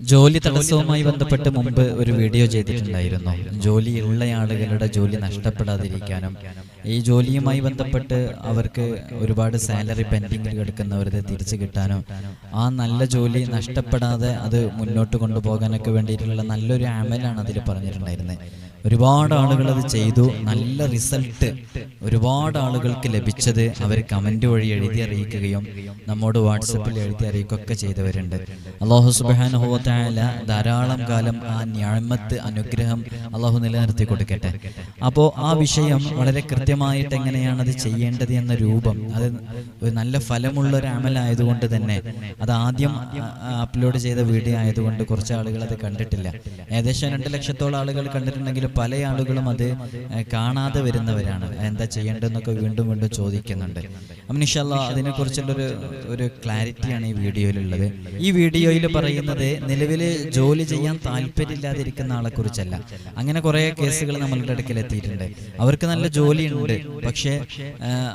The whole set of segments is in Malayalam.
ജോലി തടസ്സവുമായി ബന്ധപ്പെട്ട് മുമ്പ് ഒരു വീഡിയോ ചെയ്തിട്ടുണ്ടായിരുന്നു. ജോലിയുള്ള ആളുകളുടെ ജോലി നഷ്ടപ്പെടാതിരിക്കാനും ഈ ജോലിയുമായി ബന്ധപ്പെട്ട് അവർക്ക് ഒരുപാട് സാലറി പെൻഡിങ്ങിൽ കിടക്കുന്നവരത് തിരിച്ചു കിട്ടാനും ആ നല്ല ജോലി നഷ്ടപ്പെടാതെ അത് മുന്നോട്ട് കൊണ്ടുപോകാനൊക്കെ വേണ്ടിയിട്ടുള്ള നല്ലൊരു അമലാണ് അതിൽ പറഞ്ഞിട്ടുണ്ടായിരുന്നത്. ഒരുപാട് ആളുകൾ അത് ചെയ്തു. നല്ല റിസൾട്ട് ഒരുപാട് ആളുകൾക്ക് ലഭിച്ചത് അവർ കമന്റ് വഴി എഴുതി അറിയിക്കുകയും നമ്മോട് വാട്സപ്പിൽ എഴുതി അറിയിക്കുകയൊക്കെ ചെയ്തവരുണ്ട്. അല്ലാഹു സുബ്ഹാനഹു വ തആല ധാരാളം കാലം ആ നിഅമത്ത് അനുഗ്രഹം അല്ലാഹു നിലനിർത്തി കൊടുക്കട്ടെ. അപ്പോൾ ആ വിഷയം വളരെ കൃത്യമായിട്ട് എങ്ങനെയാണ് അത് ചെയ്യേണ്ടത് എന്ന രൂപം, അത് ഒരു നല്ല ഫലമുള്ള ഒരു അമലായതുകൊണ്ട് തന്നെ അത് ആദ്യം അപ്ലോഡ് ചെയ്ത വീഡിയോ ആയതുകൊണ്ട് കുറച്ച് ആളുകൾ അത് കണ്ടിട്ടില്ല. ഏകദേശം 2 ലക്ഷത്തോളം ആളുകൾ കണ്ടിട്ടുണ്ടെങ്കിൽ പല ആളുകളും അത് കാണാതെ വരുന്നവരാണ്. എന്താ ചെയ്യേണ്ടതെന്നൊക്കെ വീണ്ടും വീണ്ടും ചോദിക്കുന്നുണ്ട്. അപ്പം ഇൻഷാ അല്ലാഹ് അതിനെക്കുറിച്ചുള്ളൊരു ക്ലാരിറ്റിയാണ് ഈ വീഡിയോയിലുള്ളത്. ഈ വീഡിയോയിൽ പറയുന്നത് നിലവിൽ ജോലി ചെയ്യാൻ താല്പര്യമില്ലാതിരിക്കുന്ന ആളെ കുറിച്ചല്ല. അങ്ങനെ കുറേ കേസുകൾ നമ്മളുടെ അടുക്കൽ എത്തിയിട്ടുണ്ട്. അവർക്ക് നല്ല ജോലിയുണ്ട്, പക്ഷേ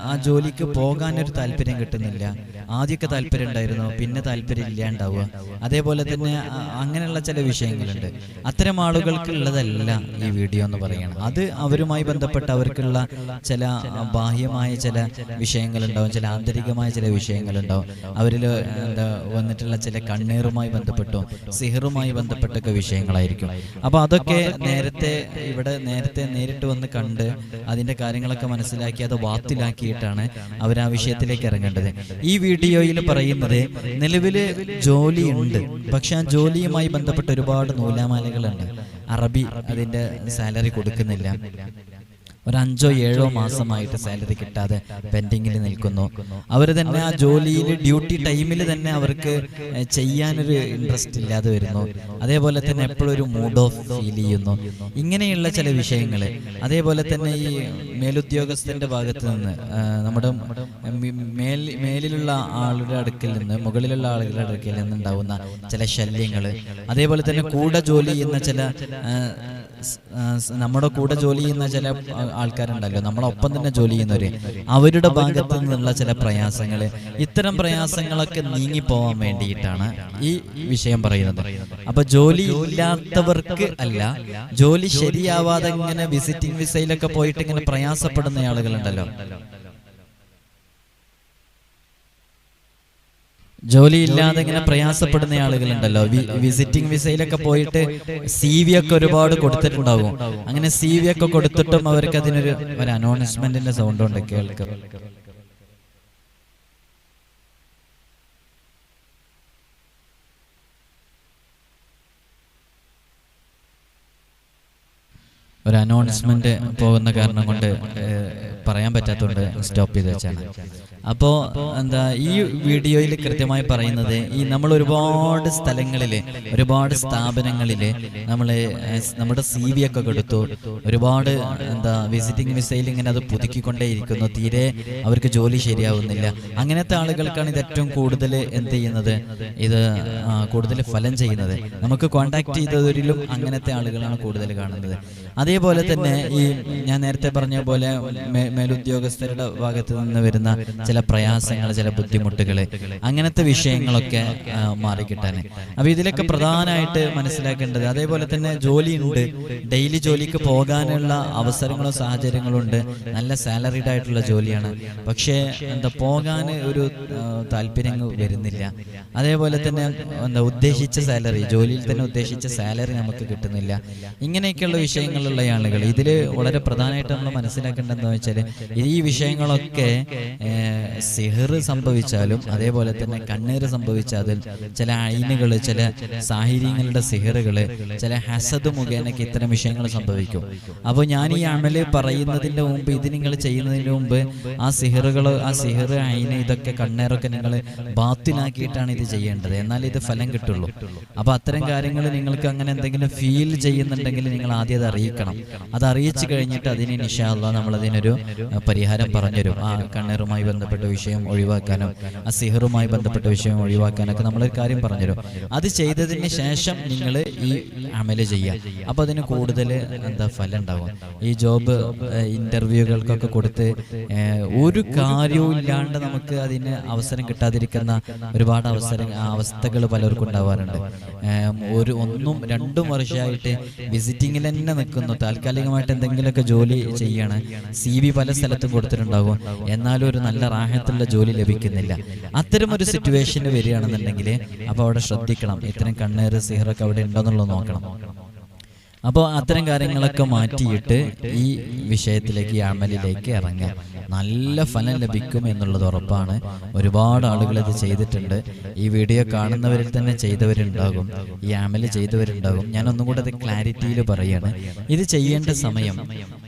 ആ ജോലിക്ക് പോകാനൊരു താല്പര്യം കിട്ടുന്നില്ല. ആദ്യമൊക്കെ താല്പര്യം ഉണ്ടായിരുന്നു, പിന്നെ താല്പര്യം ഇല്ലാണ്ടാവുക. അതേപോലെ തന്നെ അങ്ങനെയുള്ള ചില വിഷയങ്ങളുണ്ട്. അത്തരം ആളുകൾക്കുള്ളതല്ല ഈ വീഡിയോ എന്ന് പറയുന്നത്. അത് അവരുമായി ബന്ധപ്പെട്ട് അവർക്കുള്ള ചില ബാഹ്യമായ ചില വിഷയങ്ങളുണ്ടാവും, ചില ആന്തരികമായ ചില വിഷയങ്ങളുണ്ടാവും. അവരിൽ വന്നിട്ടുള്ള ചില കണ്ണീറുമായി ബന്ധപ്പെട്ടോ സിഹറുമായി ബന്ധപ്പെട്ടൊക്കെ വിഷയങ്ങളായിരിക്കും. അപ്പോൾ അതൊക്കെ നേരത്തെ നേരിട്ട് വന്ന് കണ്ട് അതിൻ്റെ കാര്യങ്ങളൊക്കെ മനസ്സിലാക്കി അത് വാത്തിലാക്കിയിട്ടാണ് അവർ ആ വിഷയത്തിലേക്ക് ഇറങ്ങേണ്ടത്. ഈ വീഡിയോയിൽ പറയുന്നത് നിലവിൽ ജോലിയുണ്ട്, പക്ഷെ ആ ജോലിയുമായി ബന്ധപ്പെട്ട് ഒരുപാട് നൂലാമാലകളുണ്ട്. അറബി അതിൻ്റെ സാലറി കൊടുക്കുന്നില്ല. ഒരു 5-7 മാസമായിട്ട് സാലറി കിട്ടാതെ പെൻഡിങ്ങിൽ നിൽക്കുന്നു. അവർ തന്നെ ആ ജോലിയിൽ ഡ്യൂട്ടി ടൈമിൽ തന്നെ അവർക്ക് ചെയ്യാനൊരു ഇൻട്രസ്റ്റ് ഇല്ലാതെ വരുന്നു. അതേപോലെ തന്നെ എപ്പോഴും ഒരു മൂഡ് ഓഫ് ഫീൽ ചെയ്യുന്നു. ഇങ്ങനെയുള്ള ചില വിഷയങ്ങൾ. അതേപോലെ തന്നെ ഈ മേലുദ്യോഗസ്ഥന്റെ ഭാഗത്ത് നിന്ന് നമ്മുടെ മേലിലുള്ള ആളുടെ അടുക്കൽ നിന്ന് മുകളിലുള്ള ആളുകളുടെ അടുക്കൽ നിന്നുണ്ടാവുന്ന ചില ശല്യങ്ങൾ, അതേപോലെ തന്നെ കൂടെ ജോലി ചെയ്യുന്ന ചില നമ്മുടെ കൂടെ ജോലി ചെയ്യുന്ന ചില ആൾക്കാരുണ്ടല്ലോ, നമ്മളൊപ്പം തന്നെ ജോലി ചെയ്യുന്നവര്, അവരുടെ ഭാഗത്ത് നിന്നുള്ള ചില പ്രയാസങ്ങൾ, ഇത്തരം പ്രയാസങ്ങളൊക്കെ നീങ്ങിപ്പോവാൻ വേണ്ടിയിട്ടാണ് ഈ വിഷയം പറയുന്നത്. അപ്പൊ ജോലി ഇല്ലാത്തവർക്ക് അല്ല, ജോലി ശരിയാവാതെ ഇങ്ങനെ വിസിറ്റിംഗ് വിസയിലൊക്കെ പോയിട്ട് ഇങ്ങനെ പ്രയാസപ്പെടുന്ന ആളുകളുണ്ടല്ലോ, ജോലി ഇല്ലാതെ ഇങ്ങനെ പ്രയാസപ്പെടുന്ന ആളുകളുണ്ടല്ലോ, വിസിറ്റിംഗ് വിസയിലൊക്കെ പോയിട്ട് CV ഒക്കെ ഒരുപാട് കൊടുത്തിട്ടുണ്ടാവും. അങ്ങനെ CV ഒക്കെ കൊടുത്തിട്ടും അവർക്ക് അതിനൊരു അനൗൺസ്മെന്റിന്റെ സൗണ്ട് ഉണ്ട്, കേൾക്കും. ഒരു അനൗൺസ്മെന്റ് പോകുന്ന കാരണം കൊണ്ട് പറയാൻ പറ്റാത്തതുകൊണ്ട് സ്റ്റോപ്പ് ചെയ്ത് വെച്ചാണ്. അപ്പോൾ ഈ വീഡിയോയിൽ കൃത്യമായി പറയുന്നത്, ഈ നമ്മൾ ഒരുപാട് സ്ഥലങ്ങളിൽ ഒരുപാട് സ്ഥാപനങ്ങളിൽ നമ്മുടെ CV ഒക്കെ കൊടുത്തു, ഒരുപാട് വിസിറ്റിംഗ് വിസയിൽ ഇങ്ങനെ അത് പുതുക്കിക്കൊണ്ടേയിരിക്കുന്നു, തീരെ അവർക്ക് ജോലി ശരിയാവുന്നില്ല. അങ്ങനത്തെ ആളുകൾക്കാണ് ഇത് ഏറ്റവും കൂടുതൽ ഇത് കൂടുതൽ ഫലം ചെയ്യുന്നത്. നമുക്ക് കോണ്ടാക്ട് ചെയ്തവരിലും അങ്ങനത്തെ ആളുകളാണ് കൂടുതൽ കാണുന്നത്. അതേപോലെ തന്നെ ഈ ഞാൻ നേരത്തെ പറഞ്ഞ പോലെ മേലുദ്യോഗസ്ഥരുടെ ഭാഗത്ത് നിന്ന് വരുന്ന ചില പ്രയാസങ്ങൾ, ചില ബുദ്ധിമുട്ടുകൾ, അങ്ങനത്തെ വിഷയങ്ങളൊക്കെ മാറിക്കിട്ടാൻ. അപ്പൊ ഇതിലൊക്കെ പ്രധാനമായിട്ട് മനസ്സിലാക്കേണ്ടത്, അതേപോലെ തന്നെ ജോലിയുണ്ട്, ഡെയിലി ജോലിക്ക് പോകാനുള്ള അവസരങ്ങളും സാഹചര്യങ്ങളും ഉണ്ട്, നല്ല സാലറിഡ് ആയിട്ടുള്ള ജോലിയാണ്, പക്ഷേ പോകാൻ ഒരു താല്പര്യം വരുന്നില്ല. അതേപോലെ തന്നെ ഉദ്ദേശിച്ച സാലറി, ജോലിയിൽ തന്നെ ഉദ്ദേശിച്ച സാലറി നമുക്ക് കിട്ടുന്നില്ല. ഇങ്ങനെയൊക്കെയുള്ള വിഷയങ്ങളുള്ള ആളുകൾ ഇതിൽ വളരെ പ്രധാനമായിട്ട് നമ്മൾ മനസ്സിലാക്കേണ്ടതെന്ന് വെച്ചാൽ, ഈ വിഷയങ്ങളൊക്കെ സിഹർ സംഭവിച്ചാലും അതേപോലെ തന്നെ കണ്ണീര് സംഭവിച്ചാലും ചില ഐനുകൾ, ചില സാഹിര്യങ്ങളുടെ സിഹറുകൾ, ചില ഹസദ് മുഖേനൊക്കെ ഇത്തരം വിഷയങ്ങൾ സംഭവിക്കും. അപ്പോൾ ഞാൻ ഈ അമല് പറയുന്നതിൻ്റെ മുമ്പ്, ഇത് നിങ്ങൾ ചെയ്യുന്നതിന് മുമ്പ് ആ സിഹറുകൾ, ആ സിഹർ, ഐന്, ഇതൊക്കെ കണ്ണേറൊക്കെ നിങ്ങൾ ബാത്തിലാക്കിയിട്ടാണ് ഇത് ചെയ്യേണ്ടത്. എന്നാൽ ഇത് ഫലം കിട്ടുള്ളൂ. അപ്പോൾ അത്തരം കാര്യങ്ങൾ നിങ്ങൾക്ക് അങ്ങനെ എന്തെങ്കിലും ഫീൽ ചെയ്യുന്നുണ്ടെങ്കിൽ നിങ്ങൾ ആദ്യം അത് അറിയിക്കുക. അറിയിക്കണം. അത് അറിയിച്ചു കഴിഞ്ഞിട്ട് അതിന് ഇൻഷാ അല്ലാഹ് നമ്മളതിനൊരു പരിഹാരം പറഞ്ഞുതരും. ആ കണ്ണീറുമായി ബന്ധപ്പെട്ട വിഷയം ഒഴിവാക്കാനും ആ സിഹറുമായി ബന്ധപ്പെട്ട വിഷയം ഒഴിവാക്കാനൊക്കെ നമ്മളൊരു കാര്യം പറഞ്ഞുതരും. അത് ചെയ്തതിന് ശേഷം നിങ്ങൾ ഈ അമല് ചെയ്യുക. അപ്പോൾ അതിന് കൂടുതൽ ഫലം ഉണ്ടാകും. ഈ ജോബ് ഇന്റർവ്യൂകൾക്കൊക്കെ കൊടുത്ത് ഒരു കാര്യവും ഇല്ലാണ്ട് നമുക്ക് അതിന് അവസരം കിട്ടാതിരിക്കുന്ന ഒരുപാട് അവസ്ഥകൾ പലർക്കും ഉണ്ടാവാറുണ്ട്. ഒന്നും രണ്ടും വർഷമായിട്ട് വിസിറ്റിങ്ങിൽ തന്നെ നിൽക്കുന്നു, താൽക്കാലികമായിട്ട് എന്തെങ്കിലുമൊക്കെ ജോലി ചെയ്യാണ്, CV പല സ്ഥലത്തും കൊടുത്തിട്ടുണ്ടാകും, എന്നാലും ഒരു നല്ല റാഹത്തുള്ള ജോലി ലഭിക്കുന്നില്ല. അത്തരം ഒരു സിറ്റുവേഷന് വരികയാണെന്നുണ്ടെങ്കിൽ അപ്പോൾ അവിടെ ശ്രദ്ധിക്കണം. ഇത്തരം കണ്ണേറ് സിഹറൊക്കെ അവിടെ ഉണ്ടോയെന്നുള്ളത് നോക്കണം. അപ്പോൾ അത്തരം കാര്യങ്ങളൊക്കെ മാറ്റിയിട്ട് ഈ വിഷയത്തിലേക്ക്, ഈ അമലിലേക്ക് ഇറങ്ങാം. നല്ല ഫലം ലഭിക്കും എന്നുള്ളത് ഉറപ്പാണ്. ഒരുപാട് ആളുകൾ ഇത് ചെയ്തിട്ടുണ്ട്. ഈ വീഡിയോ കാണുന്നവരിൽ തന്നെ ചെയ്തവരുണ്ടാകും, ഈ അമല് ചെയ്തവരുണ്ടാകും. ഞാനൊന്നും കൂടെ അത് ക്ലാരിറ്റിയിൽ പറയുകയാണ്. ഇത് ചെയ്യേണ്ട സമയം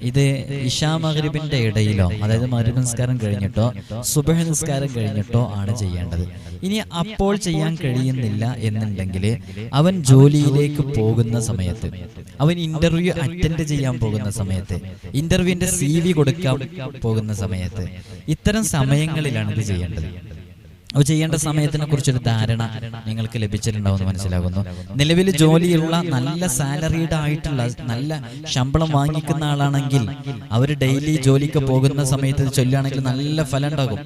ഇത് ഇശാ മഗ്രിബിന്റെ ഇടയിലോ, അതായത് മഗ്രിബ് നിസ്കാരം കഴിഞ്ഞിട്ടോ സുബ്ഹ് നിസ്കാരം കഴിഞ്ഞിട്ടോ ആണ് ചെയ്യേണ്ടത്. ഇനി അപ്പോൾ ചെയ്യാൻ കഴിയുന്നില്ല എന്നുണ്ടെങ്കിൽ അവൻ ജോലിയിലേക്ക് പോകുന്ന സമയത്ത്, അവൻ ഇന്റർവ്യൂ അറ്റൻഡ് ചെയ്യാൻ പോകുന്ന സമയത്ത്, ഇന്റർവ്യൂവിന്റെ CV കൊടുക്കാൻ പോകുന്ന സമയത്ത്, ഇത്തരം സമയങ്ങളിലാണ് ഇത് ചെയ്യേണ്ടത്. അപ്പോൾ ചെയ്യേണ്ട സമയത്തിനെ കുറിച്ചൊരു ധാരണ നിങ്ങൾക്ക് ലഭിച്ചിട്ടുണ്ടാവുമെന്ന് മനസ്സിലാകുന്നു. നിലവിൽ ജോലിയുള്ള നല്ല സാലറീഡ് ആയിട്ടുള്ള നല്ല ശമ്പളം വാങ്ങിക്കുന്ന ആളാണെങ്കിൽ അവർ ഡെയിലി ജോലിക്ക് പോകുന്ന സമയത്ത് ചൊല്ലുകയാണെങ്കിൽ നല്ല ഫലം ഉണ്ടാകും.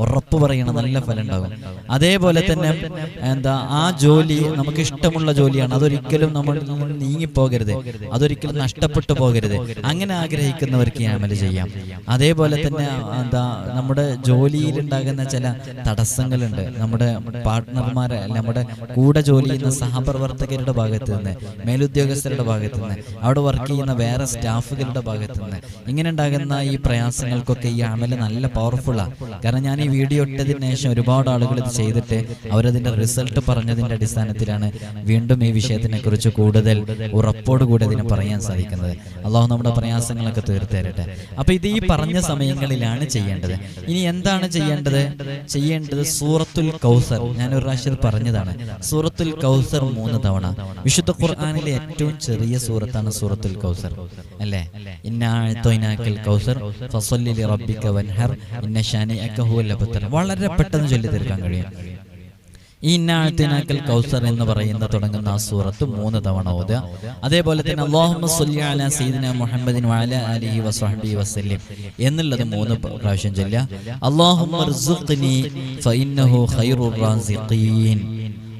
ഉറപ്പ് പറയണം, നല്ല ഫലം ഉണ്ടാകും. അതേപോലെ തന്നെ ആ ജോലി നമുക്ക് ഇഷ്ടമുള്ള ജോലിയാണ്, അതൊരിക്കലും നമ്മൾ നീങ്ങിപ്പോകരുത്, അതൊരിക്കലും നഷ്ടപ്പെട്ടു പോകരുത്. അങ്ങനെ ആഗ്രഹിക്കുന്നവർക്ക് ഈ അമല് ചെയ്യാം. അതേപോലെ തന്നെ നമ്മുടെ ജോലിയിൽ ഉണ്ടാകുന്ന ചില തടസ്സങ്ങളുണ്ട്. നമ്മുടെ പാർട്ട്ണർമാരെ, നമ്മുടെ കൂടെ ജോലി ചെയ്യുന്ന സഹപ്രവർത്തകരുടെ ഭാഗത്ത് നിന്ന്, മേലുദ്യോഗസ്ഥരുടെ ഭാഗത്ത് നിന്ന്, അവിടെ വർക്ക് ചെയ്യുന്ന വേറെ സ്റ്റാഫുകളുടെ ഭാഗത്ത് നിന്ന് ഇങ്ങനെ ഉണ്ടാകുന്ന ഈ പ്രയാസങ്ങൾക്കൊക്കെ ഈ അമല് നല്ല പവർഫുള്ളാണ്. കാരണം ഞാൻ ഈ വീഡിയോ ഇട്ടതിന് ശേഷം ഒരുപാട് ആളുകൾ ഇത് ചെയ്തിട്ട് അവരതിന്റെ റിസൾട്ട് പറഞ്ഞതിന്റെ അടിസ്ഥാനത്തിലാണ് വീണ്ടും ഈ വിഷയത്തിനെ കുറിച്ച് കൂടുതൽ ഉറപ്പോടുകൂടി അതിനെ പറയാൻ സാധിക്കുന്നത്. അള്ളാഹു നമ്മുടെ പ്രയാസങ്ങളൊക്കെ തീർത്തേരട്ടെ. അപ്പൊ ഇത് ഈ പറഞ്ഞ സമയങ്ങളിലാണ് ചെയ്യേണ്ടത്. ഇനി എന്താണ് ചെയ്യേണ്ടത്? സൂറത്തുൽ കൗസർ, ഞാൻ ഒരു പ്രാവശ്യം പറഞ്ഞതാണ്. സൂറത്തുൽ കൗസർ 3 തവണ. വിശുദ്ധ ഖുർആനിലെ ഏറ്റവും ചെറിയ സൂറത്താണ് സൂറത്തുൽ കൗസർ, അല്ലേ? ഇന്നാ അഅ്തൈനാക്കൽ കൗസർ ഫസല്ലി ലിറബ്ബിക വൻഹർ ഇന്ന ശാനിഅക ഹുവൽ അബ്തർ. വളരെ പെട്ടെന്ന് ചൊല്ലി തീർക്കാൻ കഴിയും. ഈ ഇന്നാ അഅ്തൈനാക്കൽ കൗസർ എന്ന് പറയുന്ന തുടങ്ങുന്ന ആ സൂറത്ത് 3 തവണ ഓതുക. അതേപോലെ തന്നെ അല്ലാഹുമ്മ സ്വല്ലി അലാ സയ്യിദിനാ മുഹമ്മദിൻ വഅലാ ആലിഹി വസഹ്ബിഹി വസല്ലം എന്നുള്ളത് 3 പ്രാവശ്യം ചൊല്ലുക. അല്ലാഹുമ്മ ർസുഖ്നി ഫഇന്നഹു ഖൈറുർ റാസിഖീൻ.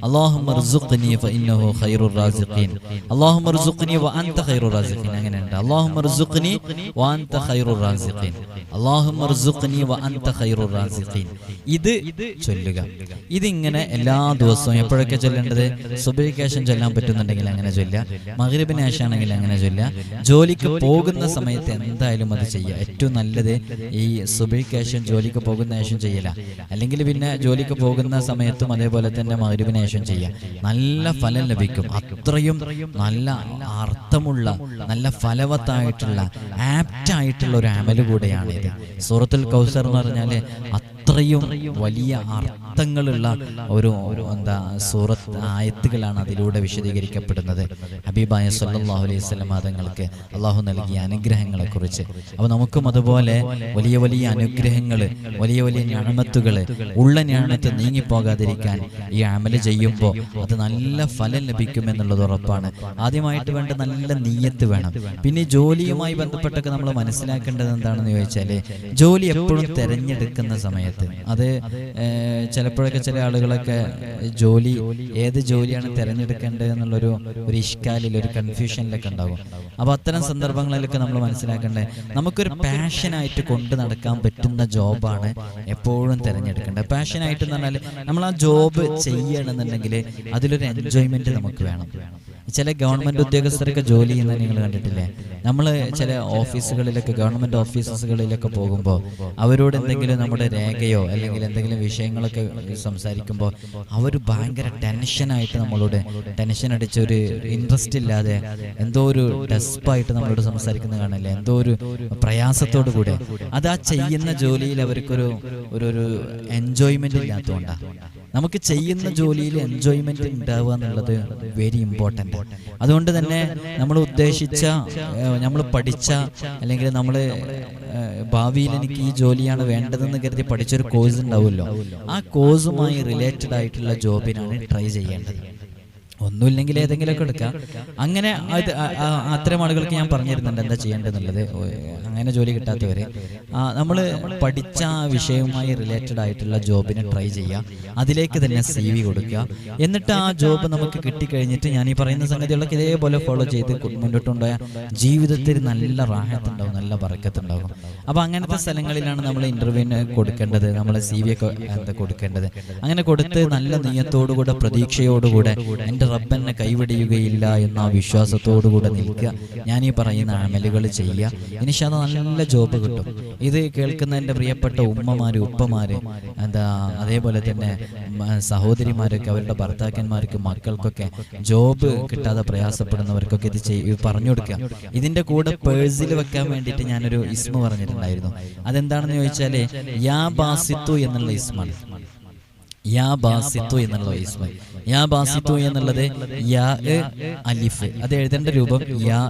اللهم ارزقني فإنه خير الرازقين. اللهم ارزقني وأنت خير الرازقين. അങ്ങനെയുണ്ട്. اللهم ارزقني وأنت خير الرازقين. اللهم ارزقني وأنت خير الرازقين. ഇത് ചൊല്ലുക. ഇതിങ്ങനെ എല്ലാ ദിവസവും എപ്പോഴൊക്കെ ചൊല്ലേണ്ടത്? സുബ്ഹിക്ക് ശേഷം ചൊല്ലാൻ പറ്റുന്നുണ്ടെങ്കിൽ അങ്ങനെ ചൊല്ലുക, മഗ്രിബിന് ശേഷമാണെങ്കിൽ അങ്ങനെ ചൊല്ലുക. ജോലിക്ക് പോകുന്ന സമയത്ത് എന്തായാലും അത് ചെയ്യുക. ഏറ്റവും നല്ലത് ഈ സുബ്ഹിക്ക് ശേഷം ജോലിക്ക് പോകുന്ന ശേഷം ചെയ്യല, അല്ലെങ്കിൽ പിന്നെ ജോലിക്ക് പോകുന്ന സമയത്തും അതേപോലെ തന്നെ മഗ്രിബിന് ശേഷം ചെയ്യാം. നല്ല ഫലം ലഭിക്കും. അത്രയും നല്ല അർത്ഥമുള്ള, നല്ല ഫലവത്തായിട്ടുള്ള, ആപ്റ്റായിട്ടുള്ള ഒരു അമല് കൂടെയാണ് ഇത്. സൂറത്തുൽ കൗസർ എന്ന് പറഞ്ഞാല് അത്രയും വലിയ അർത്ഥങ്ങളുള്ള ഒരു സൂറത്ത് ആയത്തുകളാണ് അതിലൂടെ വിശദീകരിക്കപ്പെടുന്നത്. ഹബീബായ സല്ലല്ലാഹു അലൈഹി വസല്ലം തങ്ങൾക്ക് അള്ളാഹു നൽകിയ അനുഗ്രഹങ്ങളെ കുറിച്ച്. അപ്പോൾ നമുക്കും അതുപോലെ വലിയ വലിയ അനുഗ്രഹങ്ങൾ, വലിയ വലിയ നിഅമത്തുകൾ, ഉള്ള നിഅമത്ത് നീങ്ങിപ്പോകാതിരിക്കാൻ ഈ അമല് ചെയ്യുമ്പോൾ അത് നല്ല ഫലം ലഭിക്കും എന്നുള്ളത് ഉറപ്പാണ്. ആദ്യമായിട്ട് വേണ്ട നല്ല നിയ്യത്ത് വേണം. പിന്നെ ജോലിയുമായി ബന്ധപ്പെട്ടൊക്കെ നമ്മൾ മനസ്സിലാക്കേണ്ടത് എന്താണെന്ന് ചോദിച്ചാൽ, ജോലി എപ്പോഴും തിരഞ്ഞെടുക്കുന്ന സമയത്ത് അത് ചിലപ്പോഴൊക്കെ ചില ആളുകളൊക്കെ ഏത് ജോലിയാണ് തിരഞ്ഞെടുക്കേണ്ടത് എന്നുള്ളൊരു ഇഷ്കാലിൽ, ഒരു കൺഫ്യൂഷനിലൊക്കെ ഉണ്ടാകും. അപ്പോൾ അത്തരം സന്ദർഭങ്ങളിലൊക്കെ നമ്മൾ മനസ്സിലാക്കേണ്ടത്, നമുക്കൊരു പാഷനായിട്ട് കൊണ്ട് നടക്കാൻ പറ്റുന്ന ജോബാണ് എപ്പോഴും തിരഞ്ഞെടുക്കേണ്ടത്. പാഷനായിട്ട് എന്ന് പറഞ്ഞാൽ നമ്മൾ ആ ജോബ് ചെയ്യണമെന്നുണ്ടെങ്കിൽ അതിലൊരു എൻജോയ്മെന്റ് നമുക്ക് വേണം. ചില ഗവൺമെന്റ് ഉദ്യോഗസ്ഥരൊക്കെ ജോലി ചെയ്യുന്നത് നിങ്ങൾ കണ്ടിട്ടില്ലേ? നമ്മൾ ചില ഓഫീസുകളിലൊക്കെ, ഗവൺമെന്റ് ഓഫീസുകളിലൊക്കെ പോകുമ്പോൾ അവരോട് എന്തെങ്കിലും നമ്മുടെ രേഖയോ അല്ലെങ്കിൽ എന്തെങ്കിലും വിഷയങ്ങളൊക്കെ സംസാരിക്കുമ്പോൾ അവർ ഭയങ്കര ടെൻഷനായിട്ട് നമ്മളോട്, ടെൻഷൻ അടിച്ച ഒരു ഇൻട്രസ്റ്റ് ഇല്ലാതെ എന്തോ ഒരു ഡെസ്പായിട്ട് നമ്മളോട് സംസാരിക്കുന്നത് കാണില്ലേ? എന്തോ ഒരു പ്രയാസത്തോടു കൂടെ. അത് ആ ചെയ്യുന്ന ജോലിയിൽ അവർക്കൊരു എൻജോയ്മെന്റ് ഇല്ലാത്തതുകൊണ്ടാണ്. നമുക്ക് ചെയ്യുന്ന ജോലിയിൽ എൻജോയ്മെന്റ് ഉണ്ടാവുക എന്നുള്ളത് വെരി ഇമ്പോർട്ടൻ്റ്. അതുകൊണ്ട് തന്നെ നമ്മൾ ഉദ്ദേശിച്ച, നമ്മൾ പഠിച്ച, അല്ലെങ്കിൽ നമ്മൾ ഭാവിയിൽ എനിക്ക് ഈ ജോലിയാണ് വേണ്ടതെന്ന് കരുതി പഠിച്ചൊരു കോഴ്സ് ഉണ്ടാവുമല്ലോ, ആ കോഴ്സുമായി റിലേറ്റഡ് ആയിട്ടുള്ള ജോബിനാണ് ട്രൈ ചെയ്യേണ്ടത്. ഒന്നുമില്ലെങ്കിൽ ഏതെങ്കിലുമൊക്കെ എടുക്കാം. അങ്ങനെ അത്തരം ആളുകൾക്ക് ഞാൻ പറഞ്ഞിരുന്നുണ്ട് എന്താ ചെയ്യേണ്ടതെന്നുള്ളത്. അങ്ങനെ ജോലി കിട്ടാത്തവർ നമ്മൾ പഠിച്ച ആ വിഷയവുമായി റിലേറ്റഡ് ആയിട്ടുള്ള ജോബിനെ ട്രൈ ചെയ്യുക, അതിലേക്ക് തന്നെ CV കൊടുക്കുക. എന്നിട്ട് ആ ജോബ് നമുക്ക് കിട്ടിക്കഴിഞ്ഞിട്ട് ഞാൻ ഈ പറയുന്ന സംഗതികളൊക്കെ ഇതേപോലെ ഫോളോ ചെയ്ത് മുന്നോട്ട് കൊണ്ടുപോയാൽ ജീവിതത്തിൽ നല്ല റാഹത്തുണ്ടാവും, നല്ല ബറക്കത്തുണ്ടാകും. അപ്പോൾ അങ്ങനത്തെ സ്ഥലങ്ങളിലാണ് നമ്മൾ ഇൻ്റർവ്യൂവിന് കൊടുക്കേണ്ടത്, നമ്മൾ CV ഒക്കെ കൊടുക്കേണ്ടത്. അങ്ങനെ കൊടുത്ത് നല്ല നിയത്തോടുകൂടെ, പ്രതീക്ഷയോടുകൂടെ എൻ്റെ റബ്ബെന്നെ കൈവിടിയുകയില്ല എന്ന വിശ്വാസത്തോടുകൂടെ നിൽക്കുക. ഞാൻ ഈ പറയുന്ന അമലുകൾ ചെയ്യുക. ഇൻഷാ അല്ലാഹ് നല്ല ജോബ് കിട്ടും. ഇത് കേൾക്കുന്ന എൻ്റെ പ്രിയപ്പെട്ട ഉമ്മമാര്, ഉപ്പമാര്, അതേപോലെ തന്നെ സഹോദരിമാരൊക്കെ അവരുടെ ഭർത്താക്കന്മാർക്ക്, മക്കൾക്കൊക്കെ ജോബ് കിട്ടാതെ പ്രയാസപ്പെടുന്നവർക്കൊക്കെ ഇത് പറഞ്ഞു കൊടുക്കുക. ഇതിൻ്റെ കൂടെ പേഴ്സിൽ വെക്കാൻ വേണ്ടിയിട്ട് ഞാനൊരു ഇസ്മ പറഞ്ഞിട്ടുണ്ടായിരുന്നു. അതെന്താണെന്ന് ചോദിച്ചാൽ യാ ബാസിത്തു എന്നുള്ള ഇസ്മാണ്. യാ ബാസിത്തു എന്നുള്ള ഇസ്മ. യാ ബാസിത്തു എന്നുള്ളത് യാ അലിഫ്, അത് എഴുതേണ്ട രൂപം യാ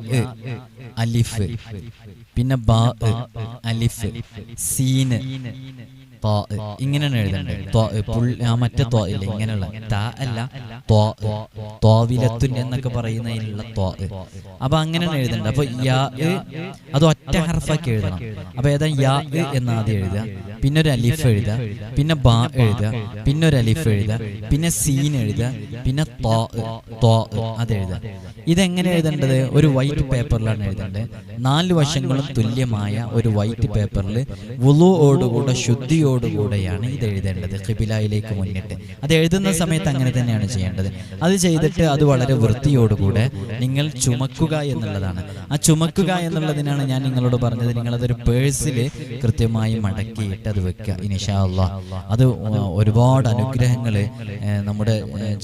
അലിഫ്, പിന്നെ ബാ അലിഫ്, സീന്, ഇങ്ങനെയാണ് എഴുതേണ്ടത്. മറ്റേ തോ ഇല്ല, ഇങ്ങനെയുള്ള ത അല്ല, തോവിലത്തുൻ എന്നൊക്കെ പറയുന്നതിനുള്ള തോ. അപ്പൊ അങ്ങനെയാണ് എഴുതേണ്ടത്. അപ്പൊ യാ അത് ഒറ്റ ഹർഫാക്കി എഴുതണം. അപ്പൊ ഏതാ യാ എന്ന് ആദ്യം എഴുതുക, പിന്നെ ഒരു അലിഫ് എഴുതുക, പിന്നെ ബാ എഴുതുക, പിന്നെ ഒരു അലിഫ് എഴുതുക, പിന്നെ സീൻ എഴുതുക, പിന്നെ തോ അത് എഴുതുക. ഇതെങ്ങനെ എഴുതേണ്ടത്? ഒരു വൈറ്റ് പേപ്പറിലാണ് എഴുതേണ്ടത്. 4 വശങ്ങളും തുല്യമായ ഒരു വൈറ്റ് പേപ്പറിൽ വുളുഓടുകൂടെ, ശുദ്ധിയോടുകൂടെയാണ് ഇത് എഴുതേണ്ടത്, ഖിബിലയിലേക്ക് മുന്നിട്ട്. അത് എഴുതുന്ന സമയത്ത് അങ്ങനെ തന്നെയാണ് ചെയ്യേണ്ടത്. അത് ചെയ്തിട്ട് അത് വളരെ വൃത്തിയോടുകൂടെ നിങ്ങൾ ചുമക്കുക എന്നുള്ളതാണ്. ആ ചുമക്കുക എന്നുള്ളതിനാണ് ഞാൻ നിങ്ങളോട് പറഞ്ഞത്. നിങ്ങളതൊരു പേഴ്സിൽ കൃത്യമായി മടക്കിയിട്ട് അത് വെക്കുക. ഇൻഷാ അല്ലാഹ് അത് ഒരുപാട് അനുഗ്രഹങ്ങൾ നമ്മുടെ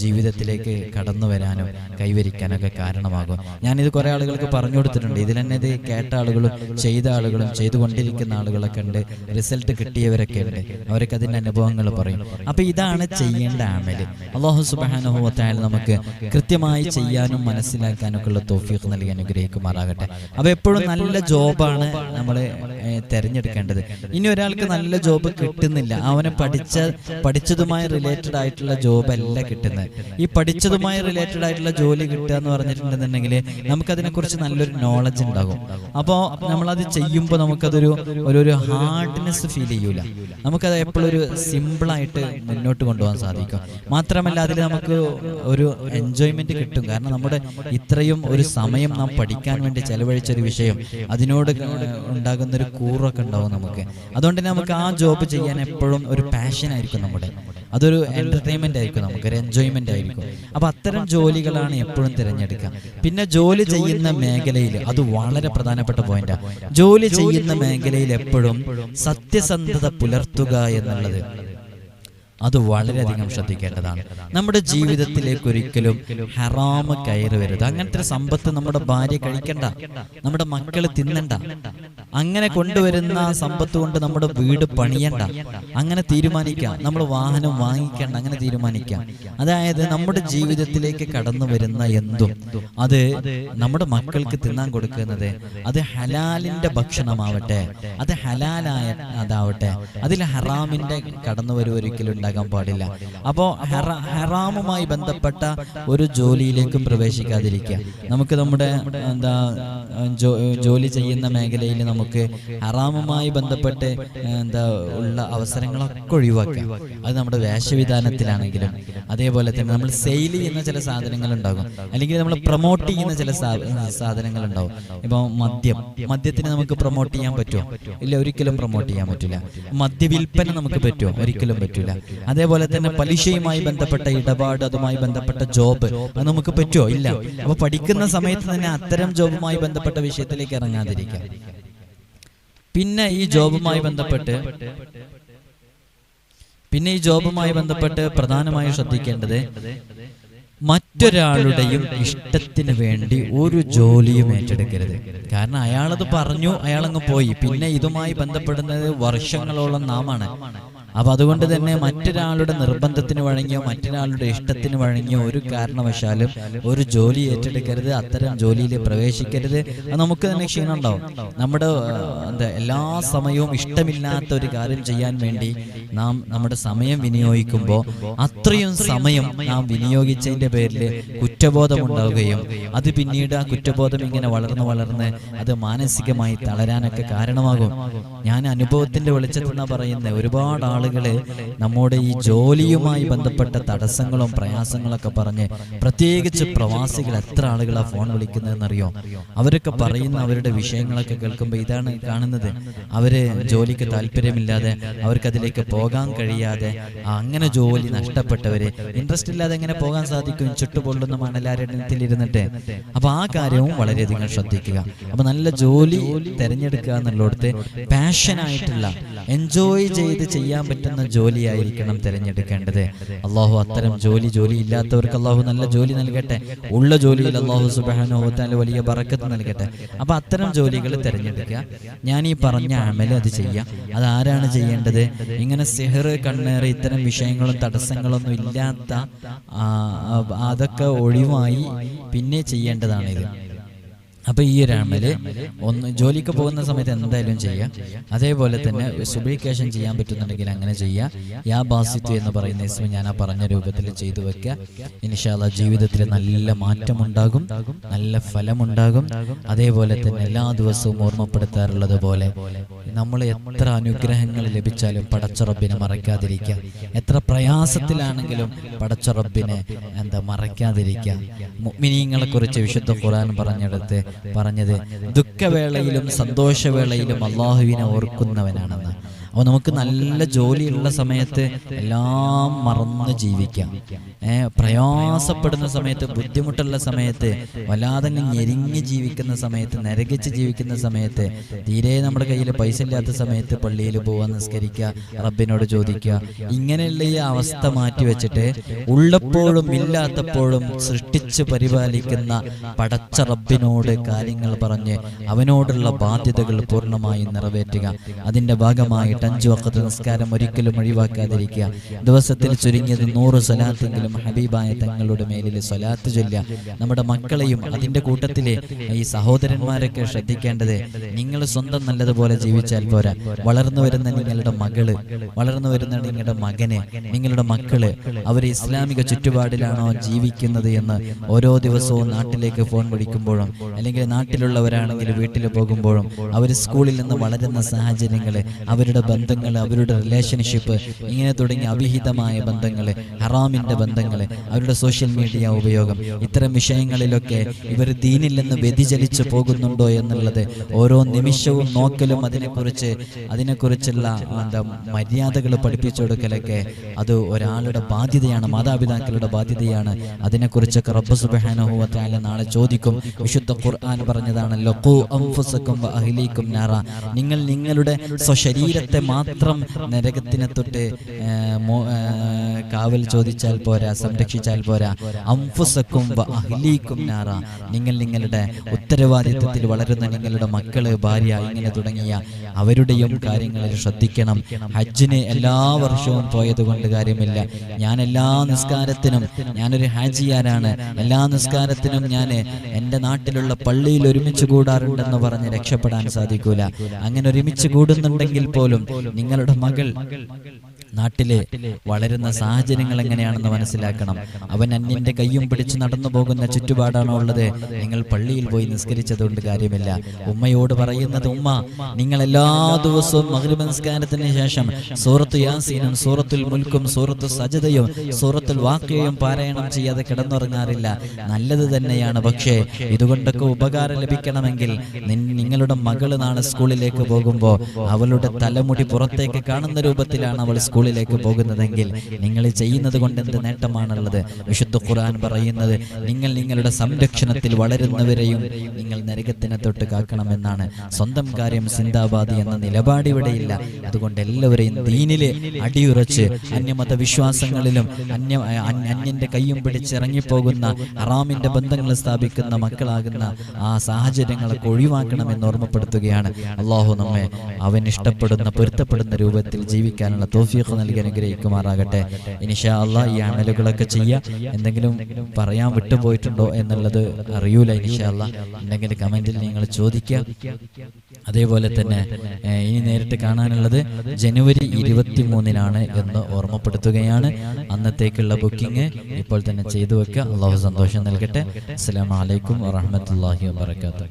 ജീവിതത്തിലേക്ക് കടന്നു വരാനും കൈവരിക്കാനൊക്കെ കാരണമാകും. ഞാനിത് കുറേ ആളുകൾക്ക് പറഞ്ഞു കൊടുത്തിട്ടുണ്ട്. ഇതിൽ തന്നെ ഇത് കേട്ട ആളുകളും ചെയ്ത ആളുകളും ചെയ്തുകൊണ്ടിരിക്കുന്ന ആളുകളൊക്കെ ഉണ്ട്, റിസൾട്ട് കിട്ടിയവരൊക്കെ ഉണ്ട്. അവരൊക്കെ അതിൻ്റെ അനുഭവങ്ങൾ പറയും. അപ്പൊ ഇതാണ് ചെയ്യേണ്ട അമല്. അല്ലാഹു സുബ്ഹാനഹു വ തആല നമുക്ക് കൃത്യമായി ചെയ്യാനും മനസ്സിലാക്കാനൊക്കെ ഉള്ള തൗഫീഖ് നൽകി അനുഗ്രഹിക്കുമാറാകട്ടെ. അപ്പൊ എപ്പോഴും നല്ല ജോബാണ് നമ്മൾ തിരഞ്ഞെടുക്കേണ്ടത്. ഇനി ഒരാൾക്ക് നല്ല ജോബ് കിട്ടുന്നില്ല, അവനെ പഠിച്ചതുമായി റിലേറ്റഡ് ആയിട്ടുള്ള ജോബ് അല്ല കിട്ടുന്നത്. ഈ പഠിച്ചതുമായി റിലേറ്റഡ് ആയിട്ടുള്ള ജോലി കിട്ടുക എന്ന് പറഞ്ഞിട്ടുണ്ടെന്നുണ്ടെങ്കിൽ നമുക്കതിനെക്കുറിച്ച് നല്ലൊരു നോളജ് ഉണ്ടാകും. അപ്പോൾ നമ്മളത് ചെയ്യുമ്പോൾ നമുക്കതൊരു ഒരു ഹാർഡ്നെസ് ഫീൽ ചെയ്യൂല. നമുക്കത് എപ്പോഴും ഒരു സിമ്പിളായിട്ട് മുന്നോട്ട് കൊണ്ടുപോകാൻ സാധിക്കും. മാത്രമല്ല അതിൽ നമുക്ക് ഒരു എൻജോയ്മെന്റ് കിട്ടും. കാരണം നമ്മുടെ ഇത്രയും ഒരു സമയം നാം പഠിക്കാൻ വേണ്ടി ചെലവഴിച്ചൊരു വിഷയം, അതിനോട് ഉണ്ടാകുന്നൊരു കൂറൊക്കെ ഉണ്ടാവും നമുക്ക്. അതുകൊണ്ട് തന്നെ നമുക്ക് ആ ജോബ് ചെയ്യാൻ എപ്പോഴും ഒരു പാഷൻ ആയിരിക്കും നമ്മുടെ. അതൊരു എന്റർടൈൻമെന്റ് ആയിരിക്കും, നമുക്കൊരു എൻജോയ്മെന്റ് ആയിരിക്കും. അപ്പൊ അത്തരം ജോലികളാണ് എപ്പോഴും തിരഞ്ഞെടുക്കുക. പിന്നെ ജോലി ചെയ്യുന്ന മേഖലയിൽ അത് വളരെ പ്രധാനപ്പെട്ട പോയിന്റാണ്. ജോലി ചെയ്യുന്ന മേഖലയിൽ എപ്പോഴും സത്യസന്ധത പുലർത്തുക എന്നുള്ളത് അത് വളരെയധികം ശ്രദ്ധിക്കേണ്ടതാണ്. നമ്മുടെ ജീവിതത്തിലേക്ക് ഒരിക്കലും ഹറാമ് കയറി വരരുത്. അങ്ങനത്തെ ഒരു സമ്പത്ത് നമ്മുടെ ഭാര്യ കഴിക്കണ്ട, നമ്മുടെ മക്കൾ തിന്നണ്ട. അങ്ങനെ കൊണ്ടുവരുന്ന സമ്പത്ത് കൊണ്ട് നമ്മുടെ വീട് പണിയണ്ട, അങ്ങനെ തീരുമാനിക്കാം. നമ്മൾ വാഹനം വാങ്ങിക്കേണ്ട, അങ്ങനെ തീരുമാനിക്കാം. അതായത് നമ്മുടെ ജീവിതത്തിലേക്ക് കടന്നു വരുന്ന എന്തും അത് നമ്മുടെ മക്കൾക്ക് തിന്നാൻ കൊടുക്കുന്നത് അത് ഹലാലിന്റെ ഭക്ഷണമാവട്ടെ, അത് ഹലാലായ അതാവട്ടെ, അതിൽ ഹറാമിന്റെ കടന്നുവരവ് ഒരിക്കലും ഉണ്ടാകാൻ പാടില്ല. അപ്പോ ഹറാമുമായി ബന്ധപ്പെട്ട ഒരു ജോലിയിലേക്കും പ്രവേശിക്കാതിരിക്കുക. നമുക്ക് നമ്മുടെ ജോലി ചെയ്യുന്ന മേഖലയിൽ നമുക്ക് ഹറാമുമായി ബന്ധപ്പെട്ട് ഉള്ള അവസരങ്ങളൊക്കെ ഒഴിവാക്കാം. അത് നമ്മുടെ വേഷവിധാനത്തിലാണെങ്കിലും, അതേപോലെ തന്നെ നമ്മൾ സെയിൽ ചെയ്യുന്ന ചില സാധനങ്ങൾ ഉണ്ടാകും, അല്ലെങ്കിൽ നമ്മൾ പ്രൊമോട്ട് ചെയ്യുന്ന ചില സാധനങ്ങൾ ഉണ്ടാവും. ഇപ്പൊ മദ്യത്തിന് നമുക്ക് പ്രൊമോട്ട് ചെയ്യാൻ പറ്റുമോ? ഇല്ല, ഒരിക്കലും പ്രൊമോട്ട് ചെയ്യാൻ പറ്റില്ല. മദ്യവിൽപ്പന നമുക്ക് പറ്റുമോ? ഒരിക്കലും പറ്റില്ല. അതേപോലെ തന്നെ പലിശയുമായി ബന്ധപ്പെട്ട ഇടപാട്, അതുമായി ബന്ധപ്പെട്ട ജോബ്, അത് നമുക്ക് പറ്റുമോ? ഇല്ല. അപ്പൊ പഠിക്കുന്ന സമയത്ത് തന്നെ അത്തരം ജോബുമായി ബന്ധപ്പെട്ട വിഷയത്തിലേക്ക് ഇറങ്ങാതിരിക്കാം. പിന്നെ ഈ ജോബുമായി ബന്ധപ്പെട്ട് പ്രധാനമായും ശ്രദ്ധിക്കേണ്ടത് മറ്റൊരാളുടെയും ഇഷ്ടത്തിന് വേണ്ടി ഒരു ജോലിയും ഏറ്റെടുക്കരുത്. കാരണം അയാളത് പറഞ്ഞു, അയാളങ്ങ് പോയി. പിന്നെ ഇതുമായി ബന്ധപ്പെടുന്നത് വർഷങ്ങളോളം നാമാണ്. അപ്പോൾ അതുകൊണ്ട് തന്നെ മറ്റൊരാളുടെ നിർബന്ധത്തിന് വഴങ്ങിയോ മറ്റൊരാളുടെ ഇഷ്ടത്തിന് വഴങ്ങിയോ ഒരു കാരണവശാലും ഒരു ജോലി ഏറ്റെടുക്കരുത്, അത്തരം ജോലിയിൽ പ്രവേശിക്കരുത്. അത് നമുക്ക് തന്നെ ക്ഷീണം ഉണ്ടാവും. നമ്മുടെ എല്ലാ സമയവും ഇഷ്ടമില്ലാത്ത ഒരു കാര്യം ചെയ്യാൻ വേണ്ടി നാം നമ്മുടെ സമയം വിനിയോഗിക്കുമ്പോൾ അത്രയും സമയം നാം വിനിയോഗിച്ചതിൻ്റെ പേരിൽ കുറ്റബോധം ഉണ്ടാവുകയും അത് പിന്നീട് ആ കുറ്റബോധം ഇങ്ങനെ വളർന്ന് അത് മാനസികമായി തളരാനൊക്കെ കാരണമാകും. ഞാൻ അനുഭവത്തിന്റെ വെളിച്ചത്തിൽ നിന്നാണ് പറയുന്നത്. ഒരുപാട് ആളുകൾ നമ്മുടെ ഈ ജോലിയുമായി ബന്ധപ്പെട്ട തടസ്സങ്ങളും പ്രയാസങ്ങളൊക്കെ പറഞ്ഞ്, പ്രത്യേകിച്ച് പ്രവാസികൾ എത്ര ആളുകളാണ് ഫോൺ വിളിക്കുന്നതെന്നറിയോ? അവരൊക്കെ പറയുന്ന അവരുടെ വിഷയങ്ങളൊക്കെ കേൾക്കുമ്പോൾ ഇതാണ് കാണുന്നത്. അവര് ജോലിക്ക് താല്പര്യമില്ലാതെ, അവർക്കതിലേക്ക് പോകാൻ കഴിയാതെ, അങ്ങനെ ജോലി നഷ്ടപ്പെട്ടവര്, ഇൻട്രസ്റ്റ് ഇല്ലാതെ എങ്ങനെ പോകാൻ സാധിക്കും ചുട്ടുപൊള്ളുന്ന മണലാരണ്യത്തിലിരുന്നിട്ട്? അപ്പൊ ആ കാര്യവും വളരെയധികം ശ്രദ്ധിക്കുക. അപ്പൊ നല്ല ജോലി തിരഞ്ഞെടുക്കുക എന്നുള്ളിടത്ത് പാഷനായിട്ടുള്ള, എൻജോയ് ചെയ്ത് ചെയ്യാൻ പറ്റുന്ന ജോലിയായിരിക്കണം തിരഞ്ഞെടുക്കേണ്ടത്. അള്ളാഹു അത്തരം ജോലി ഇല്ലാത്തവർക്ക് അള്ളാഹു നല്ല ജോലി നൽകട്ടെ. ഉള്ള ജോലിയിൽ അള്ളാഹു സുബ്ഹാനഹു വ തആല വലിയ ബറക്കത്ത് നൽകട്ടെ. അപ്പൊ അത്തരം ജോലികൾ തിരഞ്ഞെടുക്കുക. ഞാൻ ഈ പറഞ്ഞ അമല് അത് ചെയ്യാം. അതാരാണ് ചെയ്യേണ്ടത്? ഇങ്ങനെ സിഹർ, കണ്ണേറ്, ഇത്തരം വിഷയങ്ങളും തടസ്സങ്ങളൊന്നും ഇല്ലാത്ത, അതൊക്കെ ഒഴിവായി പിന്നെ ചെയ്യേണ്ടതാണിത്. അപ്പൊ ഈ ഒരു അമല് ജോലിക്ക് പോകുന്ന സമയത്ത് എന്തായാലും ചെയ്യാം. അതേപോലെ തന്നെ സുബ്ഹിക്കേഷൻ ചെയ്യാൻ പറ്റുന്നുണ്ടെങ്കിൽ അങ്ങനെ ചെയ്യാം. യാ ബാസിത്ത് എന്ന് പറയുന്ന ഇസ്മ ഞാൻ ആ പറഞ്ഞ രൂപത്തിൽ ചെയ്തു വെക്കുക. ഇൻഷാ അല്ലാഹ് ജീവിതത്തിൽ നല്ല മാറ്റമുണ്ടാകും, നല്ല ഫലമുണ്ടാകും. അതേപോലെ തന്നെ എല്ലാ ദിവസവും ഓർമ്മപ്പെടുത്താറുള്ളത് പോലെ നമ്മൾ എത്ര അനുഗ്രഹങ്ങൾ ലഭിച്ചാലും പടച്ച റബ്ബിനെ മറക്കാതിരിക്കുക. എത്ര പ്രയാസത്തിലാണെങ്കിലും പടച്ച റബ്ബിനെ മറക്കാതിരിക്കുക. മുഅ്മിനീങ്ങളെ കുറിച്ച് വിശുദ്ധ ഖുർആൻ പറഞ്ഞത് ദുഃഖവേളയിലും സന്തോഷവേളയിലും അള്ളാഹുവിനെ ഓർക്കുന്നവനാണെന്ന്. അപ്പോൾ നമുക്ക് നല്ല ജോലിയുള്ള സമയത്ത് എല്ലാം മറന്ന് ജീവിക്കാം. പ്രയാസപ്പെടുന്ന സമയത്ത്, ബുദ്ധിമുട്ടുള്ള സമയത്ത്, വല്ലാതെ ഞെരിഞ്ഞ് ജീവിക്കുന്ന സമയത്ത്, നരകിച്ച് ജീവിക്കുന്ന സമയത്ത്, തീരെ നമ്മുടെ കയ്യിൽ പൈസ ഇല്ലാത്ത സമയത്ത് പള്ളിയിൽ പോവാൻ നിസ്കരിക്കുക, റബ്ബിനോട് ചോദിക്കുക. ഇങ്ങനെയുള്ള ഈ അവസ്ഥ മാറ്റി വെച്ചിട്ട് ഉള്ളപ്പോഴും ഇല്ലാത്തപ്പോഴും സൃഷ്ടിച്ച് പരിപാലിക്കുന്ന പടച്ച റബ്ബിനോട് കാര്യങ്ങൾ പറഞ്ഞ് അവനോടുള്ള ബാധ്യതകൾ പൂർണ്ണമായും നിറവേറ്റുക. അതിന്റെ ഭാഗമായി 5 വഖത്ത് നിസ്കാരം ഒരിക്കലും ഒഴിവാക്കാതിരിക്കുക. ദിവസത്തിൽ ചുരുങ്ങിയത് 100 സ്വലാത്തെങ്കിലും ഹബീബായ തങ്ങളുടെ മേലിൽ സ്വലാത്ത് ചൊല്ലുക. നമ്മുടെ മക്കളെയും അതിന്റെ കൂട്ടത്തിലെ ഈ സഹോദരന്മാരൊക്കെ ശ്രദ്ധിക്കേണ്ടത്, നിങ്ങൾ സ്വന്തം നല്ലതുപോലെ ജീവിച്ചാൽ പോരാ. വളർന്നു വരുന്ന നിങ്ങളുടെ മകള്, വളർന്നു വരുന്ന നിങ്ങളുടെ മകന്, നിങ്ങളുടെ മക്കള് അവർ ഇസ്ലാമിക ചുറ്റുപാടിലാണോ ജീവിക്കുന്നത് എന്ന് ഓരോ ദിവസവും നാട്ടിലേക്ക് ഫോൺ വിളിക്കുമ്പോഴും, അല്ലെങ്കിൽ നാട്ടിലുള്ളവരാണെങ്കിൽ വീട്ടിൽ പോകുമ്പോഴും, അവർ സ്കൂളിൽ നിന്ന് വളരുന്ന സാഹചര്യങ്ങൾ, അവരുടെ ബന്ധങ്ങൾ, അവരുടെ റിലേഷൻഷിപ്പ്, ഇങ്ങനെ തുടങ്ങിയ അവിഹിതമായ ബന്ധങ്ങൾ, ഹറാമിന്റെ ബന്ധങ്ങൾ, അവരുടെ സോഷ്യൽ മീഡിയ ഉപയോഗം, ഇത്തരം വിഷയങ്ങളിലൊക്കെ ഇവർ ദീനിൽ നിന്ന് വ്യതിചലിച്ചു പോകുന്നുണ്ടോ എന്നുള്ളത് ഓരോ നിമിഷവും നോക്കലും അതിനെക്കുറിച്ചുള്ള മര്യാദകൾ പഠിപ്പിച്ചു കൊടുക്കലൊക്കെ അത് ഒരാളുടെ ബാധ്യതയാണ്, മാതാപിതാക്കളുടെ ബാധ്യതയാണ്. അതിനെക്കുറിച്ചൊക്കെ റബ്ബ് സുബ്ഹാനഹു വ തആല നാളെ ചോദിക്കും. വിശുദ്ധ ഖുർആൻ പറഞ്ഞതാണല്ലോ, ഖൂ അൻഫുസകും വ അഹ്ലീകും നാറ. നിങ്ങൾ നിങ്ങളുടെ സ്വശരീരത്തെ മാത്രം നരകത്തിനെ തൊട്ട് കാവൽ ചോദിച്ചാൽ പോരാ, സംരക്ഷിച്ചാൽ പോരാ. അൻഫുസകും വ അഹ്ലീകും നാറ. നിങ്ങൾ നിങ്ങളുടെ ഉത്തരവാദിത്വത്തിൽ വളരുന്ന നിങ്ങളുടെ മക്കള്, ഭാര്യ, ഇങ്ങനെ തുടങ്ങിയ അവരുടെയും കാര്യങ്ങളിൽ ശ്രദ്ധിക്കണം. ഹജ്ജിന് എല്ലാ വർഷവും പോയത് കൊണ്ട് കാര്യമില്ല. ഞാൻ എല്ലാ നിസ്കാരത്തിനും, ഞാനൊരു ഹാജിയാരാണ്, എല്ലാ നിസ്കാരത്തിനും ഞാൻ എൻ്റെ നാട്ടിലുള്ള പള്ളിയിൽ ഒരുമിച്ച് കൂടാറുണ്ടെന്ന് പറഞ്ഞ് രക്ഷപ്പെടാൻ സാധിക്കൂല. അങ്ങനെ ഒരുമിച്ച് കൂടുന്നുണ്ടെങ്കിൽ പോലും നിങ്ങളുടെ മകൾ നാട്ടിലെ വളരുന്ന സാഹചര്യങ്ങൾ എങ്ങനെയാണെന്ന് മനസ്സിലാക്കണം. അവൻ അന്യന്റെ കയ്യും പിടിച്ച് നടന്നു പോകുന്ന ചുറ്റുപാടാണോ ഉള്ളത്? നിങ്ങൾ പള്ളിയിൽ പോയി നിസ്കരിച്ചതുകൊണ്ട് കാര്യമില്ല. ഉമ്മയോട് പറയുന്നത്, ഉമ്മ നിങ്ങൾ എല്ലാ ദിവസവും മഗ്രിബ് നിസ്കാരത്തിന് ശേഷം സൂറത്ത് യാസീനും സൂറത്തുൽ മുൽക്കും സൂറത്തു സജദയും സൂറത്തുൽ വാഖിയയും പാരായണം ചെയ്യാതെ കിടന്നുറങ്ങാറില്ല. നല്ലത് തന്നെയാണ്. പക്ഷേ ഇതുകൊണ്ടൊക്കെ ഉപകാരം ലഭിക്കണമെങ്കിൽ നിങ്ങളുടെ മകള് നാളെ സ്കൂളിലേക്ക് പോകുമ്പോൾ അവളുടെ തലമുടി പുറത്തേക്ക് കാണുന്ന രൂപത്തിലാണ് അവൾ സ്കൂളിലേക്ക് പോകുന്നതെങ്കിൽ നിങ്ങൾ ചെയ്യുന്നത് കൊണ്ട് എന്ത് നേട്ടമാണുള്ളത്? വിശുദ്ധ ഖുർആൻ പറയുന്നത്, നിങ്ങൾ നിങ്ങളുടെ സംരക്ഷണത്തിൽ വളരുന്നവരെയും നിങ്ങൾ നരകത്തിനെ തൊട്ട് കാക്കണമെന്നാണ്. സ്വന്തം കാര്യം സിന്ദാബാദി എന്ന നിലപാട് ഇവിടെയില്ല. അതുകൊണ്ട് എല്ലാവരെയും ദീനിലെ അടിയുറച്ച് അന്യമത വിശ്വാസങ്ങളിലും അന്യന്റെ കയ്യും പിടിച്ച് ഇറങ്ങിപ്പോകുന്ന ഹറാമിന്റെ ബന്ധങ്ങൾ സ്ഥാപിക്കുന്ന മക്കളാകുന്ന ആ സാഹചര്യങ്ങളൊക്കെ ഒഴിവാക്കണമെന്ന് ഓർമ്മപ്പെടുത്തുകയാണ്. അള്ളാഹു നമ്മെ അവൻ ഇഷ്ടപ്പെടുന്ന, പൊരുത്തപ്പെടുന്ന രൂപത്തിൽ ജീവിക്കാനുള്ള തൗഫീഖ് തൗഫീഖ് നൽകി അനുഗ്രഹിക്കുമാറാകട്ടെ. ഇൻഷാ അല്ലാഹ് ഈ അമലുകളൊക്കെ ചെയ്യുക. എന്തെങ്കിലും പറയാൻ വിട്ടുപോയിട്ടുണ്ടോ എന്നുള്ളത് അറിയൂല. ഇൻഷാ അല്ലാഹ് ഉണ്ടെങ്കിൽ കമന്റിൽ നിങ്ങൾ ചോദിക്കുക. അതേപോലെ തന്നെ ഇനി നേരിട്ട് കാണാനുള്ളത് ജനുവരി 23-നാണ് എന്ന് ഓർമ്മപ്പെടുത്തുകയാണ്. അന്നത്തേക്കുള്ള ബുക്കിംഗ് ഇപ്പോൾ തന്നെ ചെയ്തു വെക്കുക. അള്ളാഹു സന്തോഷം നൽകട്ടെ. അസ്സലാമു അലൈക്കും വറഹ്മത്തുള്ളാഹി വബറകാതുഹു.